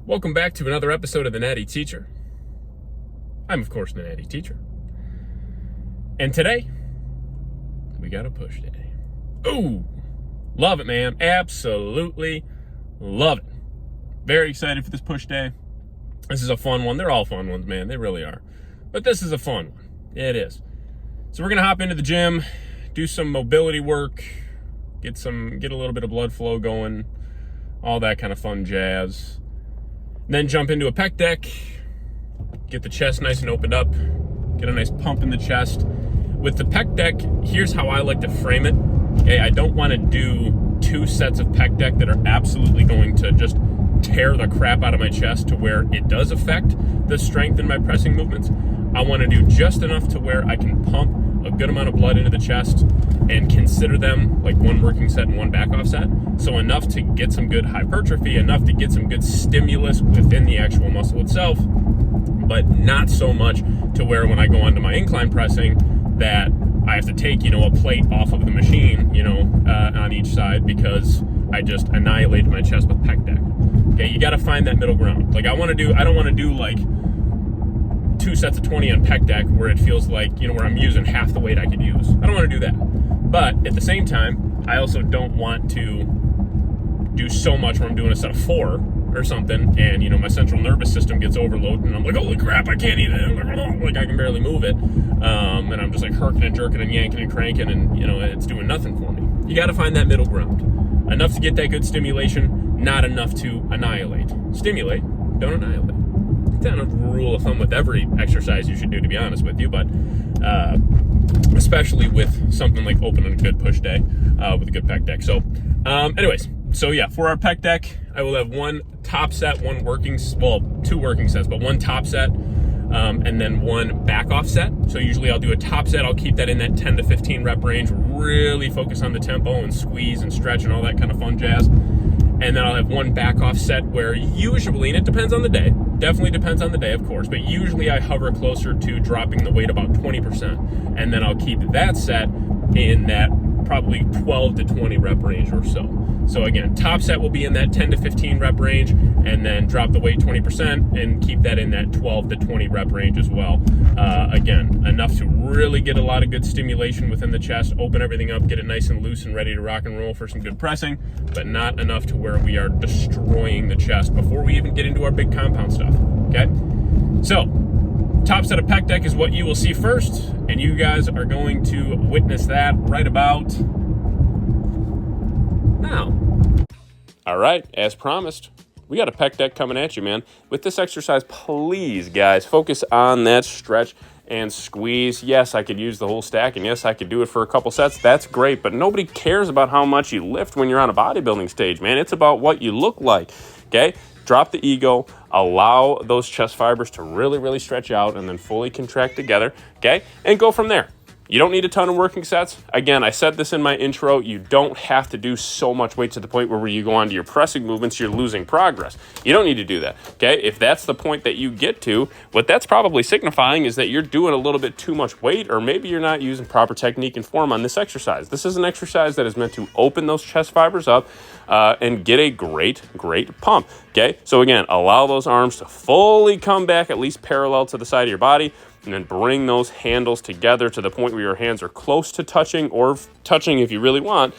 Welcome back to another episode of the Natty Teacher. I'm, of course, the Natty Teacher. And today, we got a push day. Ooh, love it, man. Absolutely love it. Very excited for this push day. This is a fun one. They're all fun ones, man. They really are. But this is a fun one. It is. So we're going to hop into the gym, do some mobility work, get a little bit of blood flow going, all that kind of fun jazz. Then jump into a pec deck, get the chest nice and opened up, get a nice pump in the chest. With the pec deck, here's how I like to frame it. Okay, I don't want to do 2 sets of pec deck that are absolutely going to just tear the crap out of my chest to where it does affect the strength in my pressing movements. I want to do just enough to where I can pump a good amount of blood into the chest and consider them like one working set and one back off set. So enough to get some good hypertrophy, enough to get some good stimulus within the actual muscle itself, but not so much to where when I go onto my incline pressing that I have to take, a plate off of the machine, on each side because I just annihilated my chest with pec deck. Okay, you got to find that middle ground. Like I don't want to do like 2 sets of 20 on pec deck where it feels like, where I'm using half the weight I could use. I don't want to do that. But at the same time, I also don't want to do so much where I'm doing a set of 4 or something and, my central nervous system gets overloaded and I'm like, holy crap, I can't eat it. Like I can barely move it. And I'm just like herking and jerking and yanking and cranking and, it's doing nothing for me. You got to find that middle ground. Enough to get that good stimulation, not enough to annihilate. Stimulate, don't annihilate. It's kind of a rule of thumb with every exercise you should do, to be honest with you, but especially with something like opening a good push day with a good pec deck. So for our pec deck, I will have 1 top set, 2 working sets, but 1 top set and then 1 back off set. So usually I'll do a top set, I'll keep that in that 10 to 15 rep range, really focus on the tempo and squeeze and stretch and all that kind of fun jazz. And then I'll have 1 back off set where usually, and it depends on the day, definitely depends on the day, of course, but usually I hover closer to dropping the weight about 20%. And then I'll keep that set in that probably 12 to 20 rep range or so. So again, top set will be in that 10 to 15 rep range and then drop the weight 20% and keep that in that 12 to 20 rep range as well. Again, enough to really get a lot of good stimulation within the chest, open everything up, get it nice and loose and ready to rock and roll for some good pressing, but not enough to where we are destroying the chest before we even get into our big compound stuff, okay? So, top set of pec deck is what you will see first, and you guys are going to witness that right about now. All right, as promised, we got a pec deck coming at you, man. With this exercise, please, guys, focus on that stretch and squeeze. Yes, I could use the whole stack, and yes, I could do it for a couple sets. That's great, but nobody cares about how much you lift when you're on a bodybuilding stage, man. It's about what you look like, okay? Drop the ego, allow those chest fibers to really, really stretch out and then fully contract together, okay? And go from there. You don't need a ton of working sets. Again, I said this in my intro, you don't have to do so much weight to the point where when you go on to your pressing movements, you're losing progress. You don't need to do that, okay? If that's the point that you get to, what that's probably signifying is that you're doing a little bit too much weight, or maybe you're not using proper technique and form on this exercise. This is an exercise that is meant to open those chest fibers up and get a great pump, okay? So again, allow those arms to fully come back at least parallel to the side of your body, and then bring those handles together to the point where your hands are close to touching or touching if you really want.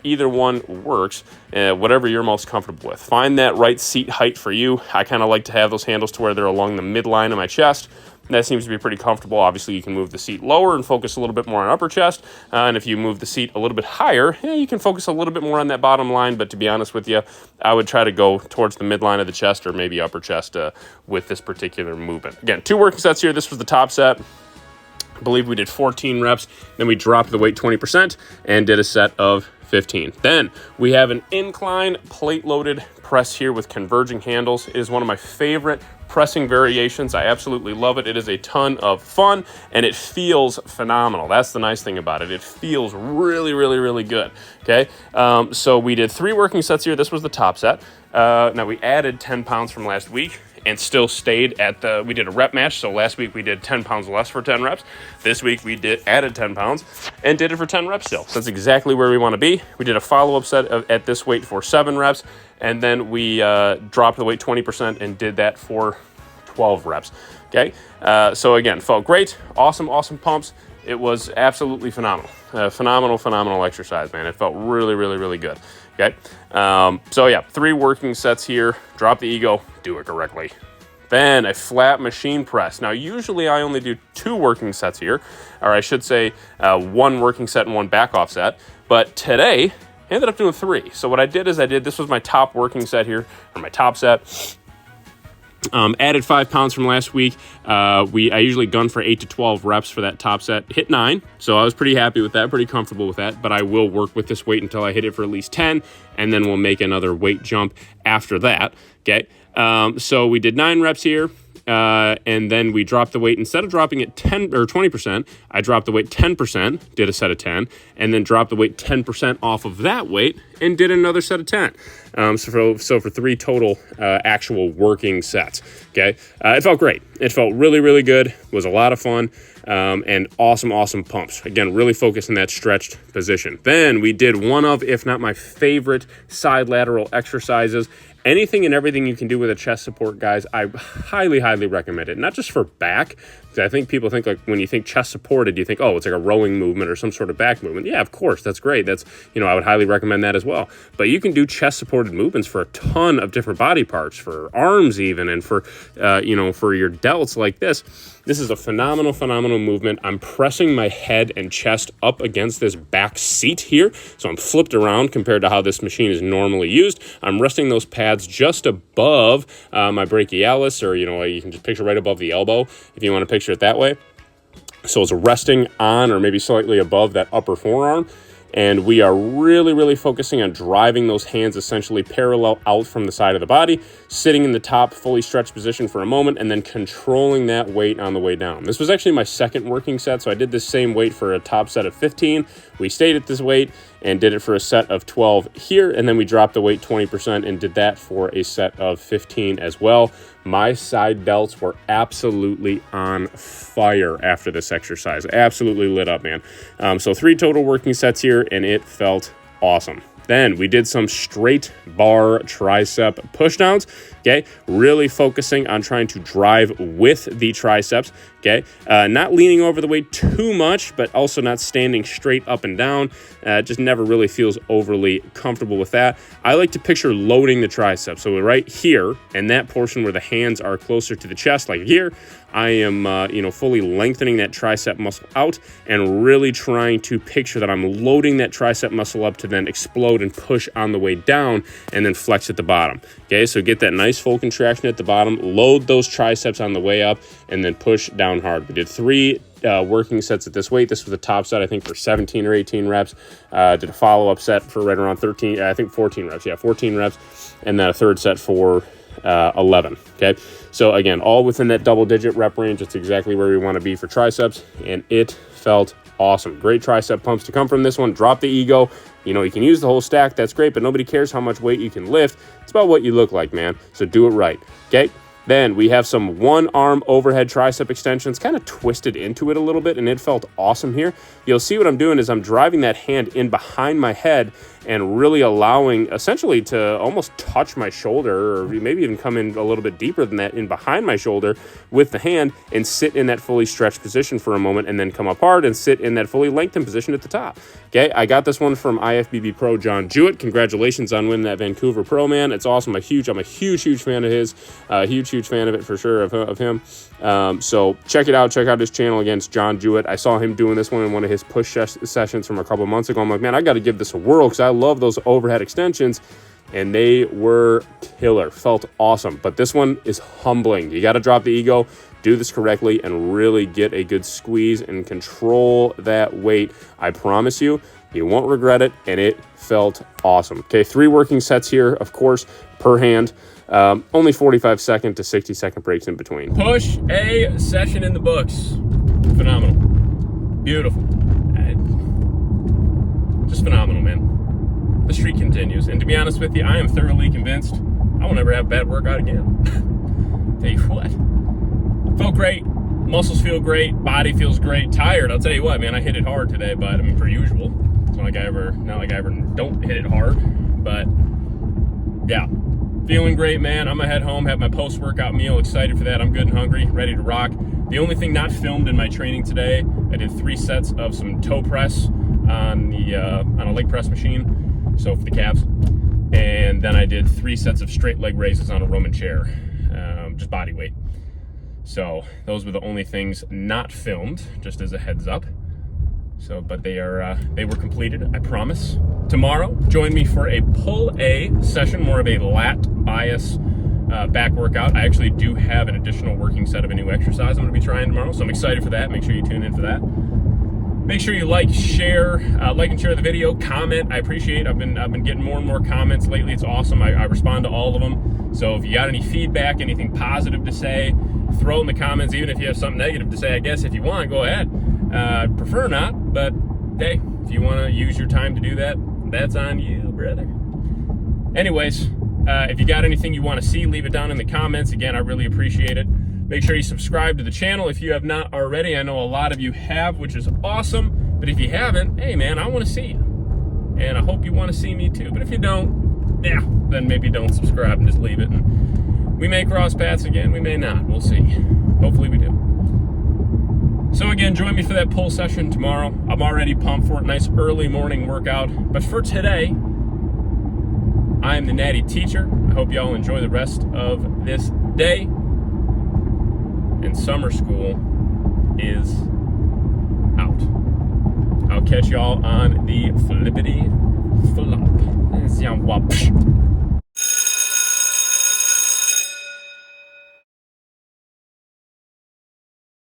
Either one works, whatever you're most comfortable with. Find that right seat height for you. I kind of like to have those handles to where they're along the midline of my chest. That seems to be pretty comfortable. Obviously, you can move the seat lower and focus a little bit more on upper chest. And if you move the seat a little bit higher, you can focus a little bit more on that bottom line. But to be honest with you, I would try to go towards the midline of the chest or maybe upper chest with this particular movement. Again, 2 working sets here. This was the top set. I believe we did 14 reps. Then we dropped the weight 20% and did a set of 15. Then we have an incline plate-loaded press here with converging handles. It is one of my favorite pressing variations. I absolutely love it. It is a ton of fun and it feels phenomenal. That's the nice thing about it. It feels really, really, really good. Okay. So we did 3 working sets here. This was the top set. Now we added 10 pounds from last week and still stayed at we did a rep match. So last week we did 10 pounds less for 10 reps. This week we added 10 pounds and did it for 10 reps still. So that's exactly where we want to be. We did a follow-up set at this weight for 7 reps, and then we dropped the weight 20% and did that for 12 reps. Okay, so again, felt great. Awesome pumps. It was absolutely phenomenal. Phenomenal exercise, man. It felt really good. Okay, so yeah, 3 working sets here. Drop the ego, do it correctly. Then a flat machine press. Now, usually I only do 2 working sets here, or I should say 1 working set and 1 back off set. But today, I ended up doing 3. So what I did is this was my top working set here, or my top set. Added 5 pounds from last week. I usually gun for 8 to 12 reps for that top set. Hit 9, so I was pretty happy with that, pretty comfortable with that. But I will work with this weight until I hit it for at least 10, and then we'll make another weight jump after that. Okay, so we did 9 reps here. And then we dropped the weight. Instead of dropping it 10 or 20%, I dropped the weight 10%, did a set of 10, and then dropped the weight 10% off of that weight and did another set of 10. So for 3 total actual working sets. Okay, it felt great. It felt really good. It was a lot of fun. And awesome pumps. Again, really focused in that stretched position. Then we did one of, if not my favorite, side lateral exercises. Anything and everything you can do with a chest support, guys, I highly recommend it. Not just for back. I think people think, like, when you think chest supported, you think, oh, it's like a rowing movement or some sort of back movement. Yeah, of course, that's great. That's, I would highly recommend that as well. But you can do chest supported movements for a ton of different body parts, for arms even, and for, for your delts like this. This is a phenomenal movement. I'm pressing my head and chest up against this back seat here. So I'm flipped around compared to how this machine is normally used. I'm resting those pads just above my brachialis, or, you can just picture right above the elbow if you want to picture it that way. So it's resting on or maybe slightly above that upper forearm. And we are really focusing on driving those hands essentially parallel out from the side of the body, sitting in the top fully stretched position for a moment, and then controlling that weight on the way down. This was actually my second working set, so I did this same weight for a top set of 15. We stayed at this weight and did it for a set of 12 here, and then we dropped the weight 20% and did that for a set of 15 as well. My side delts were absolutely on fire after this exercise. Absolutely lit up, man. So 3 total working sets here, and it felt awesome. Then we did some straight bar tricep pushdowns. Okay, really focusing on trying to drive with the triceps. Okay, not leaning over the weight too much, but also not standing straight up and down. Just never really feels overly comfortable with that. I like to picture loading the triceps. So right here, and that portion where the hands are closer to the chest, like here, I am, fully lengthening that tricep muscle out and really trying to picture that I'm loading that tricep muscle up to then explode and push on the way down and then flex at the bottom. Okay, so get that nice full contraction at the bottom, load those triceps on the way up, and then push down hard. We did 3 working sets at this weight. This was the top set, I think, for 17 or 18 reps. Did a follow-up set for right around 13, I think 14 reps. Yeah, 14 reps. And then a third set for 11. Okay, so again, all within that double-digit rep range. It's exactly where we want to be for triceps, and it felt awesome. Great tricep pumps to come from this one. Drop the ego. You can use the whole stack. That's great, but nobody cares how much weight you can lift. It's about what you look like, man. So do it right. Okay. Then we have some 1-arm overhead tricep extensions, kind of twisted into it a little bit, and it felt awesome here. You'll see what I'm doing is I'm driving that hand in behind my head and really allowing essentially to almost touch my shoulder, or maybe even come in a little bit deeper than that in behind my shoulder with the hand, and sit in that fully stretched position for a moment, and then come apart and sit in that fully lengthened position at the top. Okay, I got this one from IFBB Pro John Jewett. Congratulations on winning that Vancouver Pro, man. It's awesome. I'm a huge fan of his. Huge fan of it for sure, of him. So check it out. Check out his channel. Again, it's John Jewett. I saw him doing this one in one of his push sessions from a couple months ago. I'm like, man, I got to give this a whirl because I love those overhead extensions, and they were killer. Felt awesome. But this one is humbling. You got to drop the ego, do this correctly, and really get a good squeeze and control that weight. I promise you, you won't regret it, and it felt awesome. Okay, 3 working sets here, of course, per hand. Only 45-second to 60-second breaks in between. Push a session in the books. Phenomenal. Beautiful. Just phenomenal, man. The streak continues. And to be honest with you, I am thoroughly convinced I will never have a bad workout again. tell you what, felt great. Muscles feel great. Body feels great. Tired, I'll tell you what, man, I hit it hard today, but I mean, per usual. It's not like I ever don't hit it hard, but yeah, feeling great, man. I'm gonna head home, have my post-workout meal. Excited for that. I'm good and hungry, ready to rock. The only thing not filmed in my training today, I did 3 sets of some toe press on a leg press machine, so for the calves, and then I did 3 sets of straight leg raises on a Roman chair, just body weight. So those were the only things not filmed, just as a heads up. So, but they were completed, I promise. Tomorrow, join me for a pull A session, more of a lat bias back workout. I actually do have an additional working set of a new exercise I'm gonna be trying tomorrow, so I'm excited for that. Make sure you tune in for that. Make sure you like and share the video, comment. I appreciate. I've been getting more and more comments lately. It's awesome. I respond to all of them. So if you got any feedback, anything positive to say, throw it in the comments. Even if you have something negative to say, I guess if you want, go ahead. Prefer not, but hey, if you want to use your time to do that, that's on you, brother. Anyways, if you got anything you want to see, leave it down in the comments. Again, I really appreciate it. Make sure you subscribe to the channel if you have not already. I know a lot of you have, which is awesome. But if you haven't, hey man, I want to see you. And I hope you want to see me too. But if you don't, yeah, then maybe don't subscribe and just leave it. And we may cross paths again, we may not. We'll see. Hopefully we do. So again, join me for that pull session tomorrow. I'm already pumped for it. Nice early morning workout. But for today, I am the Natty teacher. I hope y'all enjoy the rest of this day. And summer school is out. I'll catch y'all on the flippity flop.